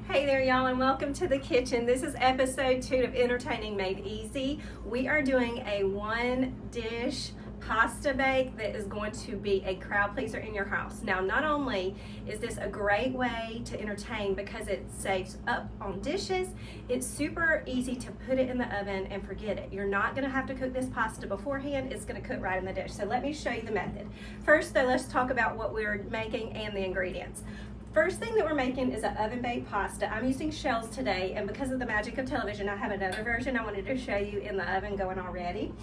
Hey there, y'all, and welcome to the kitchen. This is episode 2 of Entertaining Made Easy. We are doing a one-dish pasta bake that is going to be a crowd pleaser in your house. Now, not only is this a great way to entertain because it saves up on dishes, it's super easy to put it in the oven and forget it. You're not going to have to cook this pasta beforehand. It's going to cook right in the dish. So let me show you the method. First, though, let's talk about what we're making and the ingredients. First thing that we're making is an oven-baked pasta. I'm using shells today, and because of the magic of television, I have another version I wanted to show you in the oven going already.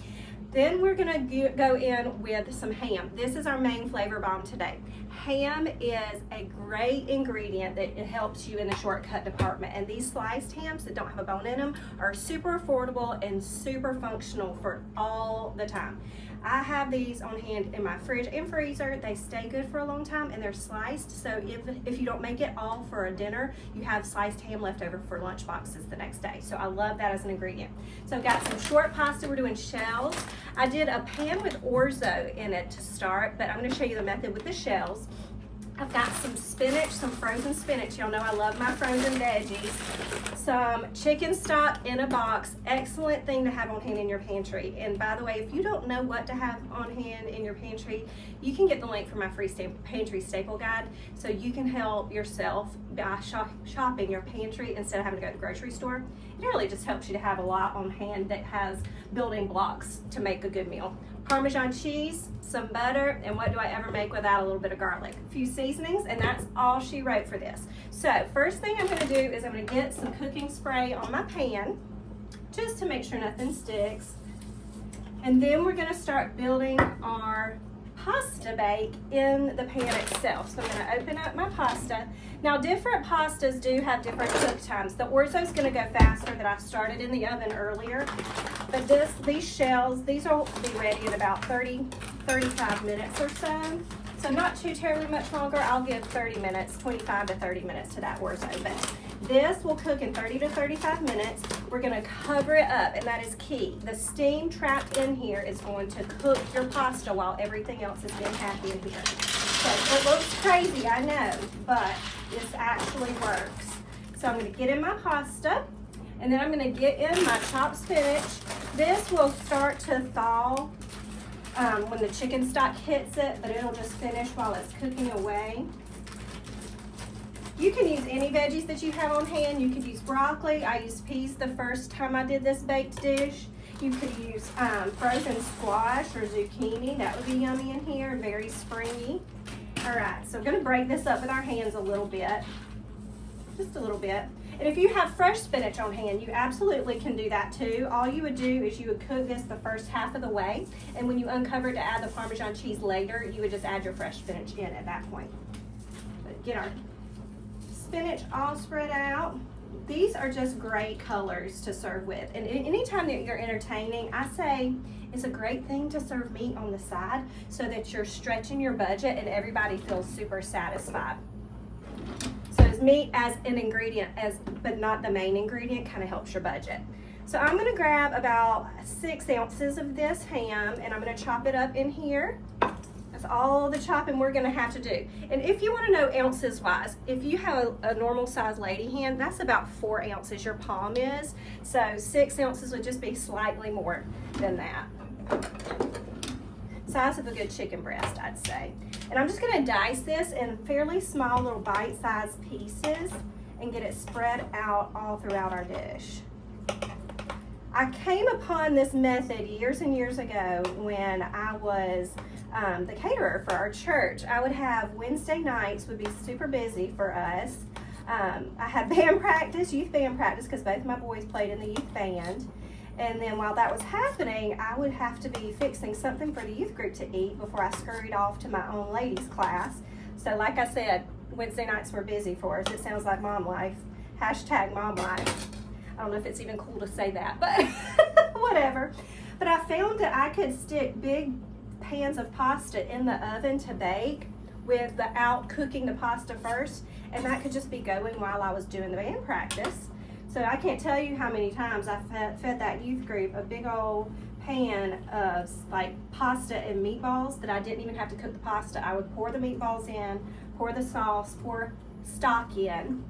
Then we're gonna go in with some ham. This is our main flavor bomb today. Ham is a great ingredient that it helps you in the shortcut department, and these sliced hams that don't have a bone in them are super affordable and super functional for all the time. I have these on hand in my fridge and freezer. They stay good for a long time, and they're sliced, so if you don't make it all for a dinner, you have sliced ham left over for lunch boxes the next day. So I love that as an ingredient. So I've got some short pasta. We're doing shells. I did a pan with Orzo in it to start, but I'm going to show you the method with the shells. I've got some spinach, some frozen spinach. Y'all know I love my frozen veggies. Some chicken stock in a box. Excellent thing to have on hand in your pantry. And by the way, if you don't know what to have on hand in your pantry, you can get the link for my free Pantry Staple guide, so you can help yourself by shopping your pantry instead of having to go to the grocery store. It really just helps you to have a lot on hand that has building blocks to make a good meal. Parmesan cheese, some butter, and what do I ever make without a little bit of garlic? A few seasonings, and that's all she wrote for this. So first thing I'm going to do is I'm going to get some cooking spray on my pan just to make sure nothing sticks. And then we're going to start building our pasta bake in the pan itself. So I'm going to open up my pasta. Now, different pastas do have different cook times. The Orzo is going to go faster that I started in the oven earlier. But these shells, these will be ready in about 35 minutes or so. So not too terribly much longer. I'll give 30 minutes, 25 to 30 minutes to that Orzo. But this will cook in 30 to 35 minutes. We're going to cover it up, and that is key. The steam trapped in here is going to cook your pasta while everything else is being happy in here. So it looks crazy, I know, but this actually works. So I'm going to get in my pasta, and then I'm going to get in my chopped spinach. This will start to thaw when the chicken stock hits it, but it'll just finish while it's cooking away. You can use any veggies that you have on hand. You could use broccoli. I used peas the first time I did this baked dish. You could use frozen squash or zucchini. That would be yummy in here, very springy. All right, so we're gonna break this up with our hands a little bit, just a little bit. And if you have fresh spinach on hand, you absolutely can do that too. All you would do is you would cook this the first half of the way, and when you uncover it to add the Parmesan cheese later, you would just add your fresh spinach in at that point. But get our spinach all spread out. These are just great colors to serve with. And anytime that you're entertaining, I say it's a great thing to serve meat on the side so that you're stretching your budget and everybody feels super satisfied. So it's meat as an ingredient, but not the main ingredient, kind of helps your budget. So I'm gonna grab about 6 ounces of this ham, and I'm gonna chop it up in here. That's all the chopping we're gonna have to do. And if you wanna know ounces wise, if you have a normal size lady hand, that's about 4 ounces your palm is. So 6 ounces would just be slightly more than that. Size of a good chicken breast, I'd say. And I'm just gonna dice this in fairly small little bite-sized pieces and get it spread out all throughout our dish. I came upon this method years and years ago when I was the caterer for our church. I would have Wednesday nights would be super busy for us. I had band practice, youth band practice, because both my boys played in the youth band. And then while that was happening, I would have to be fixing something for the youth group to eat before I scurried off to my own ladies class. So like I said, Wednesday nights were busy for us. It sounds like mom life. Hashtag mom life. I don't know if it's even cool to say that, but whatever. But I found that I could stick big pans of pasta in the oven to bake without cooking the pasta first, and that could just be going while I was doing the band practice. So I can't tell you how many times I fed that youth group a big old pan of like pasta and meatballs that I didn't even have to cook the pasta. I would pour the meatballs in, pour the sauce, pour stock in,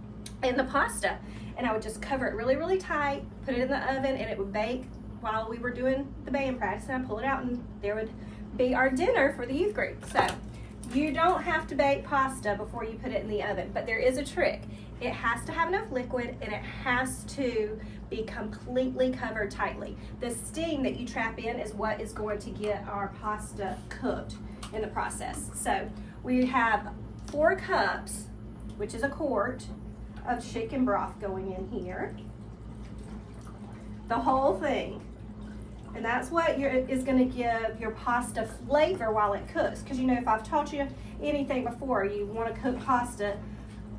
and the pasta. And I would just cover it really, really tight, put it in the oven, and it would bake while we were doing the band practice. And I pull it out, and there would be our dinner for the youth group. So you don't have to bake pasta before you put it in the oven, but there is a trick. It has to have enough liquid, and it has to be completely covered tightly. The steam that you trap in is what is going to get our pasta cooked in the process. So we have 4 cups, which is a quart, of chicken broth going in here. The whole thing. And that's what is going to give your pasta flavor while it cooks. Because you know, if I've taught you anything before, you want to cook pasta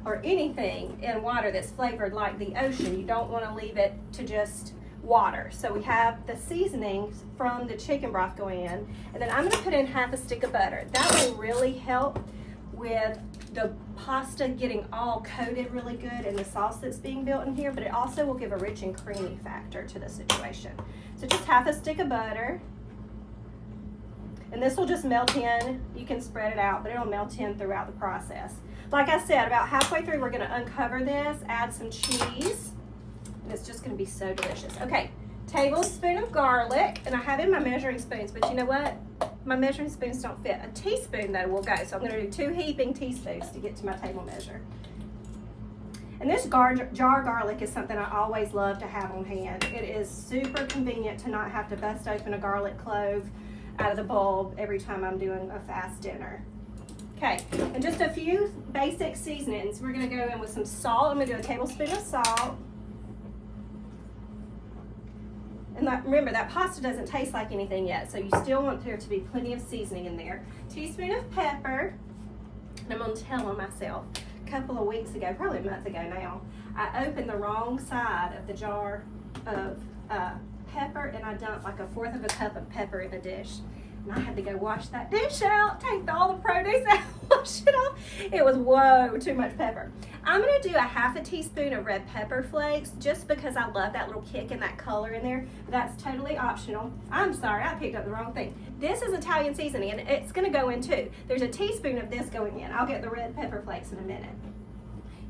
or anything in water that's flavored like the ocean. You don't want to leave it to just water. So we have the seasonings from the chicken broth going in. And then I'm going to put in half a stick of butter. That will really help with the pasta getting all coated really good in the sauce that's being built in here, but it also will give a rich and creamy factor to the situation. So just half a stick of butter, and this will just melt in. You can spread it out, but it'll melt in throughout the process. Like I said, about halfway through, we're going to uncover this, add some cheese, and it's just going to be so delicious. Okay, tablespoon of garlic, and I have in my measuring spoons, but you know what? My measuring spoons don't fit. A teaspoon though will go, so I'm going to do 2 heaping teaspoons to get to my table measure. And this jar garlic is something I always love to have on hand. It is super convenient to not have to bust open a garlic clove out of the bulb every time I'm doing a fast dinner. Okay, and just a few basic seasonings. We're going to go in with some salt. I'm going to do a tablespoon of salt. And remember, that pasta doesn't taste like anything yet, so you still want there to be plenty of seasoning in there. Teaspoon of pepper. And I'm going to tell on myself, a couple of weeks ago, probably a month ago now, I opened the wrong side of the jar of pepper, and I dumped like 1/4 of a cup of pepper in a dish. And I had to go wash that dish out, take all the produce out, wash it off. It was, whoa, too much pepper. I'm going to do a half a teaspoon of red pepper flakes just because I love that little kick and that color in there. That's totally optional. I'm sorry, I picked up the wrong thing. This is Italian seasoning, and it's going to go in too. There's a teaspoon of this going in. I'll get the red pepper flakes in a minute.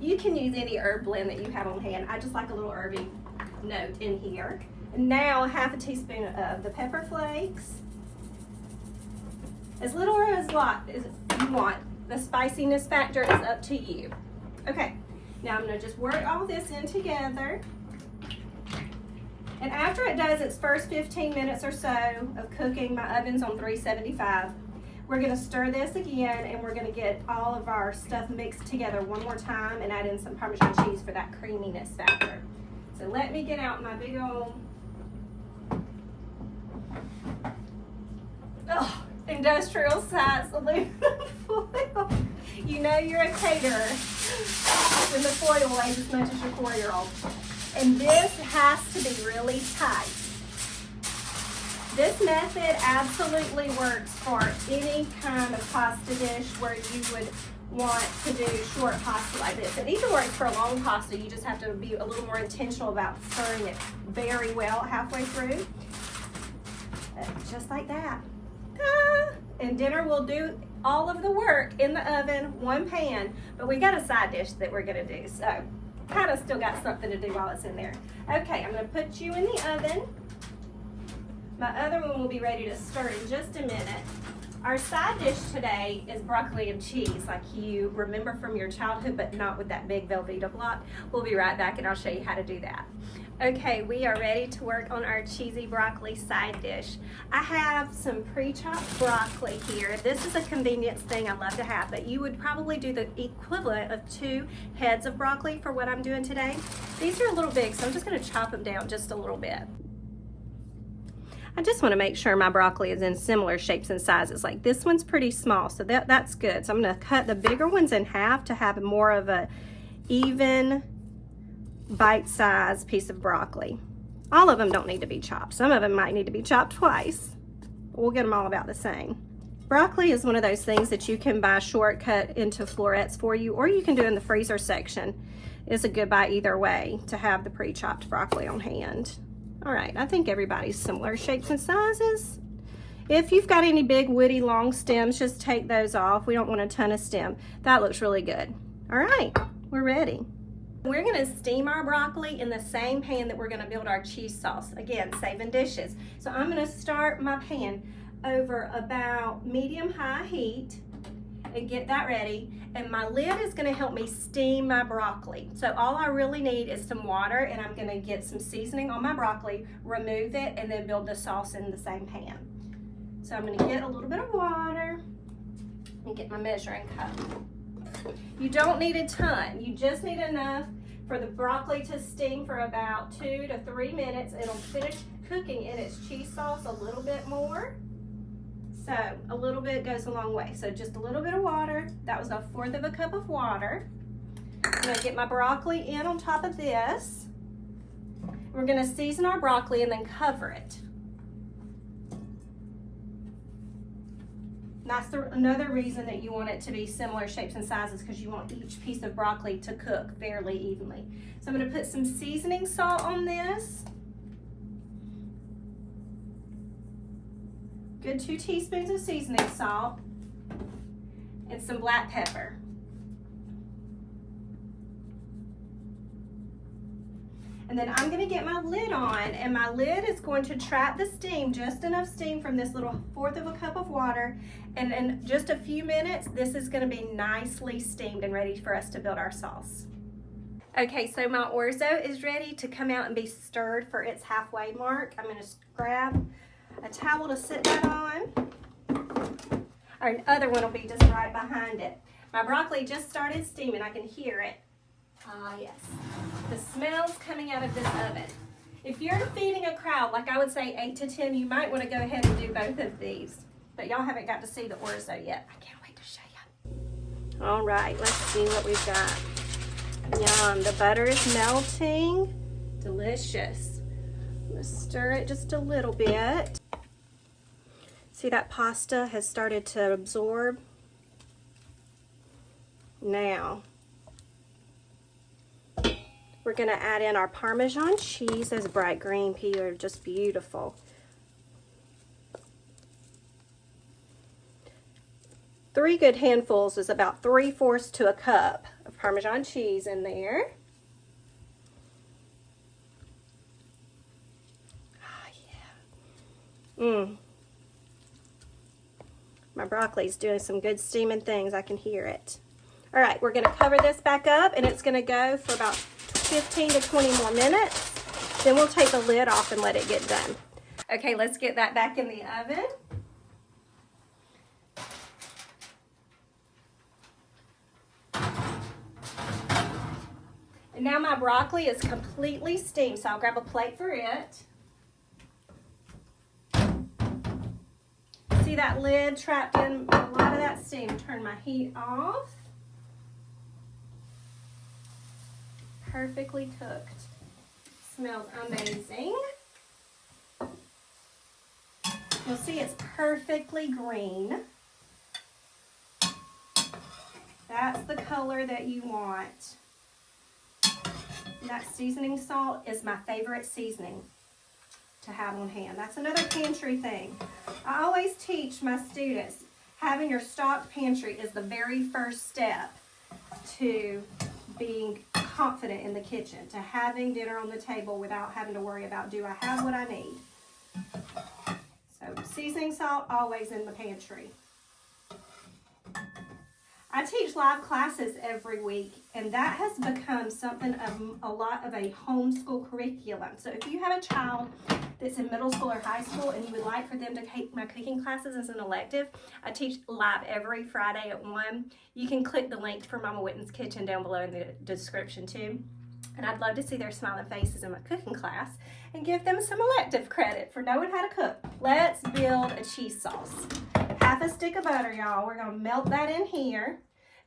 You can use any herb blend that you have on hand. I just like a little herby note in here. And now half a teaspoon of the pepper flakes. As little or as lot as you want. The spiciness factor is up to you. Okay, now I'm going to just work all this in together. And after it does its first 15 minutes or so of cooking, my oven's on 375. We're going to stir this again, and we're going to get all of our stuff mixed together one more time and add in some Parmesan cheese for that creaminess factor. So let me get out my big old industrial size aluminum foil. You know you're a caterer when the foil weighs as much as your 4-year-old. And this has to be really tight. This method absolutely works for any kind of pasta dish where you would want to do short pasta like this. It even works for a long pasta. You just have to be a little more intentional about stirring it very well halfway through. Just like that. And dinner will do all of the work in the oven, one pan, but we got a side dish that we're gonna do, so kind of still got something to do while it's in there. Okay, I'm gonna put you in the oven. My other one will be ready to stir in just a minute. Our side dish today is broccoli and cheese, like you remember from your childhood, but not with that big Velveeta block. We'll be right back and I'll show you how to do that. Okay, we are ready to work on our cheesy broccoli side dish. I have some pre-chopped broccoli here. This is a convenience thing I love to have, but you would probably do the equivalent of 2 heads of broccoli for what I'm doing today. These are a little big, so I'm just gonna chop them down just a little bit. I just want to make sure my broccoli is in similar shapes and sizes. Like this one's pretty small, so that's good. So I'm going to cut the bigger ones in half to have more of a even bite-sized piece of broccoli. All of them don't need to be chopped. Some of them might need to be chopped twice. We'll get them all about the same. Broccoli is one of those things that you can buy shortcut into florets for you, or you can do in the freezer section. It's a good buy either way to have the pre-chopped broccoli on hand. All right, I think everybody's similar shapes and sizes. If you've got any big woody long stems, just take those off. We don't want a ton of stem. That looks really good. All right, we're ready. We're gonna steam our broccoli in the same pan that we're gonna build our cheese sauce. Again, saving dishes. So I'm gonna start my pan over about medium-high heat and get that ready. And my lid is gonna help me steam my broccoli. So all I really need is some water, and I'm gonna get some seasoning on my broccoli, remove it, and then build the sauce in the same pan. So I'm gonna get a little bit of water and get my measuring cup. You don't need a ton. You just need enough for the broccoli to steam for about 2 to 3 minutes. It'll finish cooking in its cheese sauce a little bit more. So a little bit goes a long way. So just a little bit of water. That was 1/4 cup of water. I'm gonna get my broccoli in on top of this. We're gonna season our broccoli and then cover it. That's another reason that you want it to be similar shapes and sizes, because you want each piece of broccoli to cook fairly evenly. So I'm going to put some seasoning salt on this. Good 2 teaspoons of seasoning salt and some black pepper. And then I'm gonna get my lid on, and my lid is going to trap the steam, just enough steam from this little 1/4 cup of water. And in just a few minutes, this is gonna be nicely steamed and ready for us to build our sauce. Okay, so my orzo is ready to come out and be stirred for its halfway mark. I'm gonna grab a towel to sit that on. Our other one will be just right behind it. My broccoli just started steaming, I can hear it. Ah, yes. The smell's coming out of this oven. If you're feeding a crowd, like I would say 8 to 10, you might want to go ahead and do both of these. But y'all haven't got to see the orzo yet. I can't wait to show you. All right, let's see what we've got. Yum, the butter is melting. Delicious. I'm gonna stir it just a little bit. See, that pasta has started to absorb. Now, we're gonna add in our Parmesan cheese. Those bright green peas are just beautiful. 3 good handfuls is about 3/4 to a cup of Parmesan cheese in there. Ah, yeah. My broccoli's doing some good steaming things. I can hear it. All right, we're gonna cover this back up, and it's gonna go for about 15 to 20 more minutes. Then we'll take the lid off and let it get done. Okay, let's get that back in the oven. And now my broccoli is completely steamed, so I'll grab a plate for it. See that lid trapped in a lot of that steam? Turn my heat off. Perfectly cooked. Smells amazing. You'll see it's perfectly green. That's the color that you want. That seasoning salt is my favorite seasoning to have on hand. That's another pantry thing. I always teach my students, having your stocked pantry is the very first step to being confident in the kitchen, to having dinner on the table without having to worry about, do I have what I need? So seasoning salt always in the pantry. I teach live classes every week, and that has become something of a lot of a homeschool curriculum. So if you have a child that's in middle school or high school and you would like for them to take my cooking classes as an elective, I teach live every Friday at 1. You can click the link for Mama Whitten's Kitchen down below in the description too. And I'd love to see their smiling faces in my cooking class and give them some elective credit for knowing how to cook. Let's build a cheese sauce. Half a stick of butter, y'all. We're gonna melt that in here.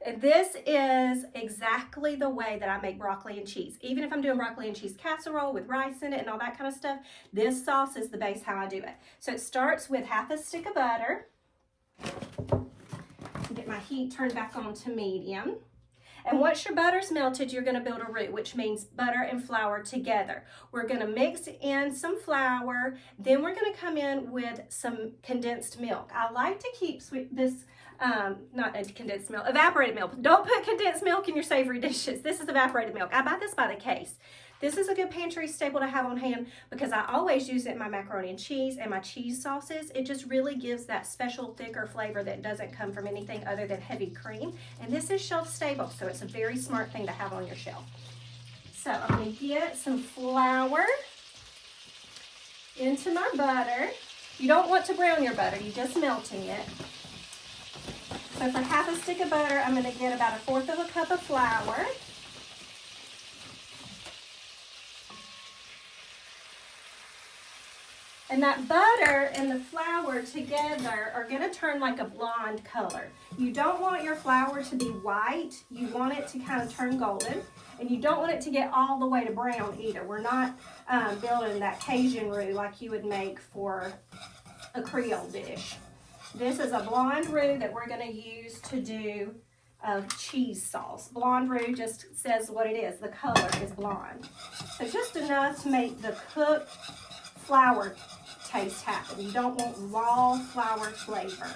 And this is exactly the way that I make broccoli and cheese. Even if I'm doing broccoli and cheese casserole with rice in it and all that kind of stuff, this sauce is the base how I do it. So it starts with half a stick of butter. Get my heat turned back on to medium. And once your butter's melted, you're gonna build a roux, which means butter and flour together. We're gonna mix in some flour, then we're gonna come in with some condensed milk. I like to keep this not condensed milk, evaporated milk. Don't put condensed milk in your savory dishes. This is evaporated milk. I buy this by the case. This is a good pantry staple to have on hand because I always use it in my macaroni and cheese and my cheese sauces. It just really gives that special thicker flavor that doesn't come from anything other than heavy cream. And this is shelf stable, so it's a very smart thing to have on your shelf. So I'm going to get some flour into my butter. You don't want to brown your butter, you're just melting it. So for half a stick of butter, I'm going to get about 1/4 cup of flour. And that butter and the flour together are going to turn like a blonde color. You don't want your flour to be white. You want it to kind of turn golden. And you don't want it to get all the way to brown either. We're not building that Cajun roux like you would make for a Creole dish. This is a blonde roux that we're going to use to do cheese sauce. Blonde roux just says what it is. The color is blonde. So just enough to make the cooked flour taste happen. You don't want raw flour flavor.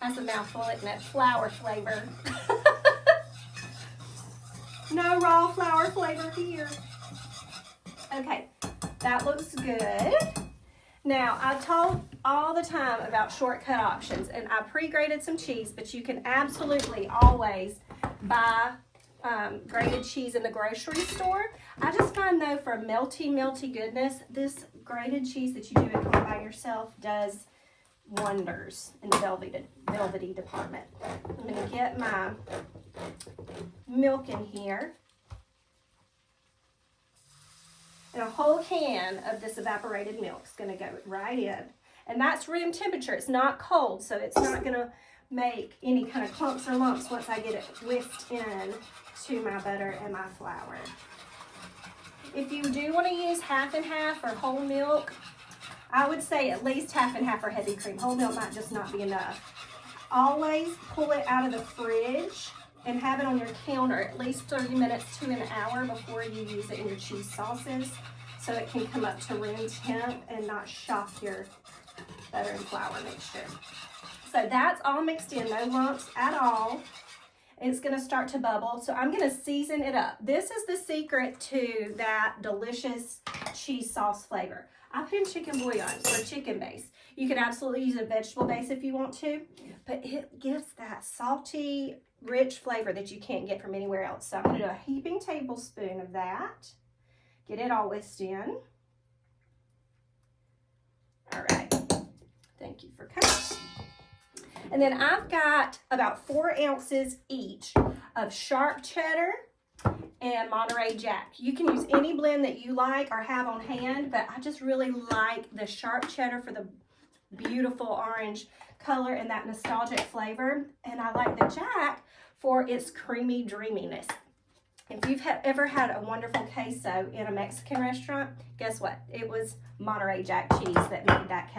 That's a mouthful, isn't it? Flour flavor. No raw flour flavor here. Okay, that looks good. Now, I told all the time about shortcut options, and I pre-grated some cheese, but you can absolutely always buy grated cheese in the grocery store. I just find though for melty goodness, this grated cheese that you do at home by yourself does wonders in the velvety department. I'm going to get my milk in here. And a whole can of this evaporated milk is going to go right in. And that's room temperature. It's not cold, so it's not going to make any kind of clumps or lumps once I get it whisked in to my butter and my flour. If you do want to use half and half or whole milk, I would say at least half and half or heavy cream. Whole milk might just not be enough. Always pull it out of the fridge and have it on your counter at least 30 minutes to an hour before you use it in your cheese sauces so it can come up to room temp and not shock your butter and flour mixture. So that's all mixed in, no lumps at all. It's going to start to bubble, so I'm going to season it up. This is the secret to that delicious cheese sauce flavor. I put in chicken bouillon or chicken base. You can absolutely use a vegetable base if you want to, but it gives that salty, rich flavor that you can't get from anywhere else. So I'm going to do a heaping tablespoon of that. Get it all whisked in. All right. Thank you for coming. And then I've got about 4 ounces each of sharp cheddar and Monterey Jack. You can use any blend that you like or have on hand, but I just really like the sharp cheddar for the beautiful orange color and that nostalgic flavor. And I like the Jack for its creamy dreaminess. If you've ever had a wonderful queso in a Mexican restaurant, guess what? It was Monterey Jack cheese that made that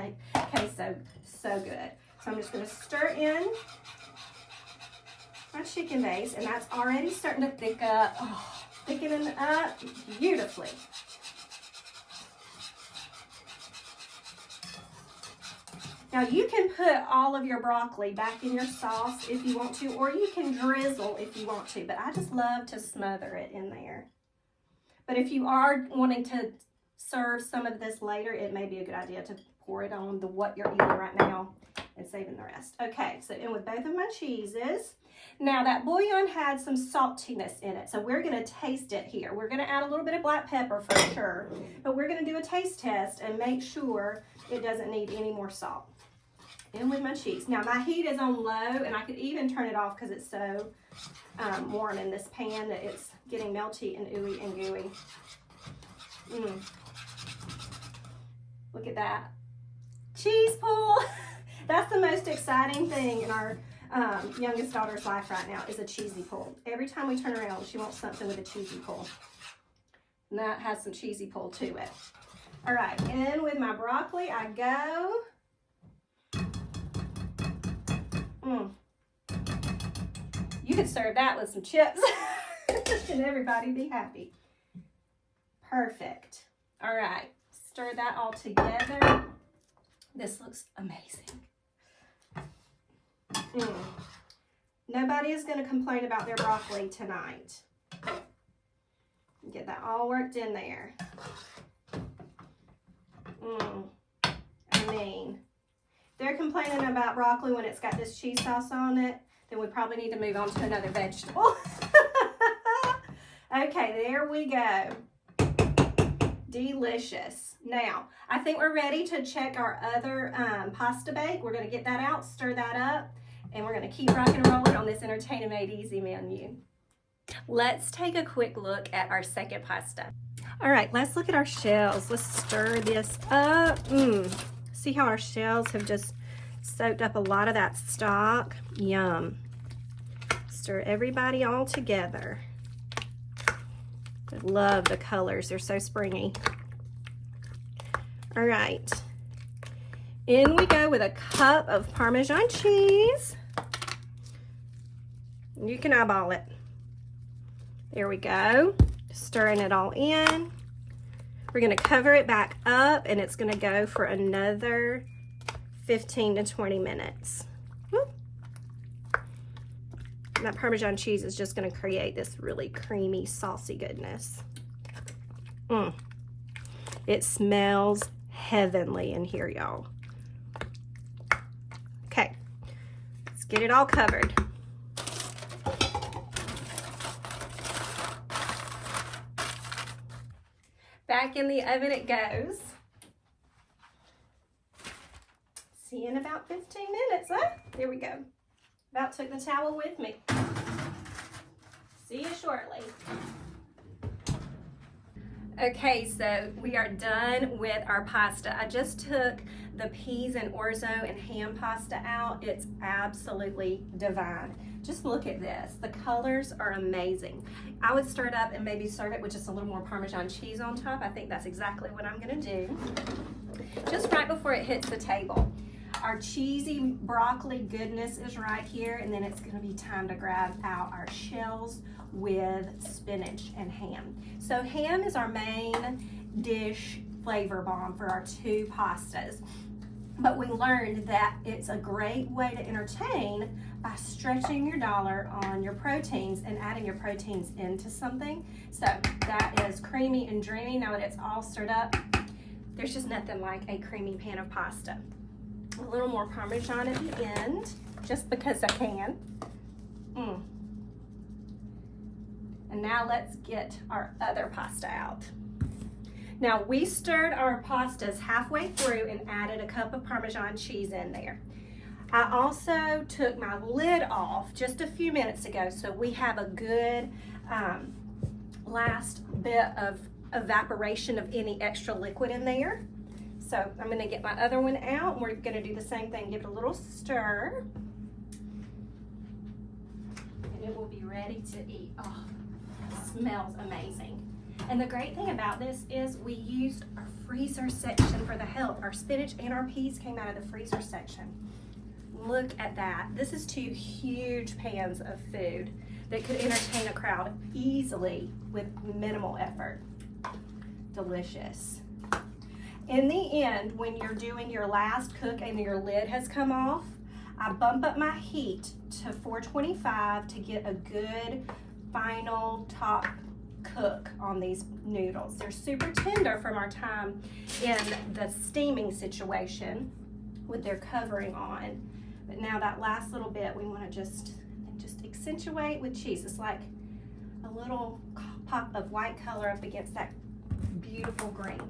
queso so good. So I'm just going to stir in my chicken base, and that's already starting to thick up, thickening up beautifully. Now you can put all of your broccoli back in your sauce if you want to, or you can drizzle if you want to, but I just love to smother it in there. But if you are wanting to serve some of this later, it may be a good idea to pour it on what you're eating right now and saving the rest. Okay, so in with both of my cheeses. Now that bouillon had some saltiness in it, so we're going to taste it here. We're going to add a little bit of black pepper for sure, but we're going to do a taste test and make sure it doesn't need any more salt. In with my cheese. Now my heat is on low, and I could even turn it off because it's so warm in this pan that it's getting melty and ooey and gooey. Look at that. Cheese pull. That's the most exciting thing in our youngest daughter's life right now is a cheesy pull. Every time we turn around, she wants something with a cheesy pull. And that has some cheesy pull to it. All right, in with my broccoli I go. You could serve that with some chips and everybody be happy. Perfect. All right, stir that all together. This looks amazing. Nobody is going to complain about their broccoli tonight. Get that all worked in there. I mean, they're complaining about broccoli when it's got this cheese sauce on it, then we probably need to move on to another vegetable. Okay, there we go. Delicious. Now, I think we're ready to check our other pasta bake. We're going to get that out, stir that up, and we're going to keep rocking and rolling on this Entertaining Made Easy menu. Let's take a quick look at our second pasta. All right, let's look at our shells. Let's stir this up. See how our shells have just soaked up a lot of that stock? Yum. Stir everybody all together. I love the colors. They're so springy. All right. In we go with a cup of Parmesan cheese. You can eyeball it. There we go. Stirring it all in. We're going to cover it back up, and it's going to go for another 15 to 20 minutes. Woo. And that Parmesan cheese is just going to create this really creamy, saucy goodness. It smells heavenly in here, y'all. Okay, let's get it all covered. Back in the oven it goes. See you in about 15 minutes, huh? There we go. About took the towel with me. See you shortly. Okay, so we are done with our pasta. I just took the peas and orzo and ham pasta out. It's absolutely divine. Just look at this. The colors are amazing. I would stir it up and maybe serve it with just a little more Parmesan cheese on top. I think that's exactly what I'm gonna do. Just right before it hits the table. Our cheesy broccoli goodness is right here, and then it's gonna be time to grab out our shells with spinach and ham. So ham is our main dish flavor bomb for our two pastas. But we learned that it's a great way to entertain by stretching your dollar on your proteins and adding your proteins into something. So that is creamy and dreamy. Now that it's all stirred up, there's just nothing like a creamy pan of pasta. A little more Parmesan at the end, just because I can. And now let's get our other pasta out. Now we stirred our pastas halfway through and added a cup of Parmesan cheese in there. I also took my lid off just a few minutes ago, so we have a good last bit of evaporation of any extra liquid in there. So I'm gonna get my other one out, and we're gonna do the same thing. Give it a little stir, and it will be ready to eat. Oh, it smells amazing. And the great thing about this is we used our freezer section for the help. Our spinach and our peas came out of the freezer section. Look at that. This is two huge pans of food that could entertain a crowd easily with minimal effort. Delicious. In the end, when you're doing your last cook and your lid has come off, I bump up my heat to 425 to get a good final top cook on these noodles. They're super tender from our time in the steaming situation with their covering on. But now that last little bit, we want to just accentuate with cheese. It's like a little pop of white color up against that beautiful green.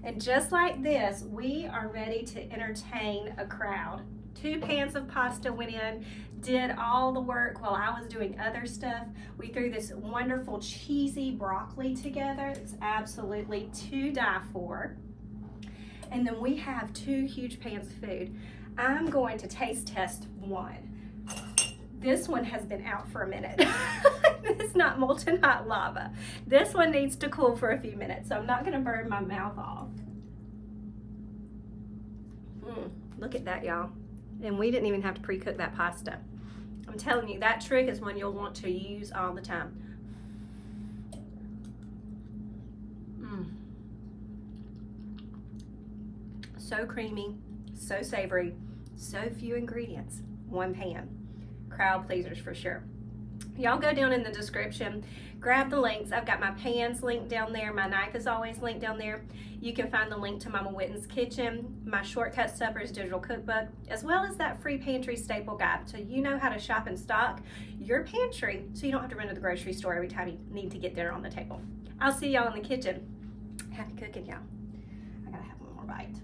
And just like this, we are ready to entertain a crowd. 2 pans of pasta went in, did all the work while I was doing other stuff. We threw this wonderful cheesy broccoli together. It's absolutely to die for. And then we have 2 huge pans of food. I'm going to taste test one. This one has been out for a minute. It's not molten hot lava. This one needs to cool for a few minutes, so I'm not gonna burn my mouth off. Look at that, y'all. And we didn't even have to pre-cook that pasta. I'm telling you, that trick is one you'll want to use all the time. So creamy, so savory, so few ingredients. one pan. Crowd pleasers for sure. Y'all go down in the description, grab the links. I've got my pans linked down there. My knife is always linked down there. You can find the link to Mama Whitten's kitchen, my Shortcut Suppers digital cookbook, as well as that free Pantry Staple guide. So you know how to shop and stock your pantry so you don't have to run to the grocery store every time you need to get dinner on the table. I'll see y'all in the kitchen. Happy cooking, y'all. I gotta have one more bite.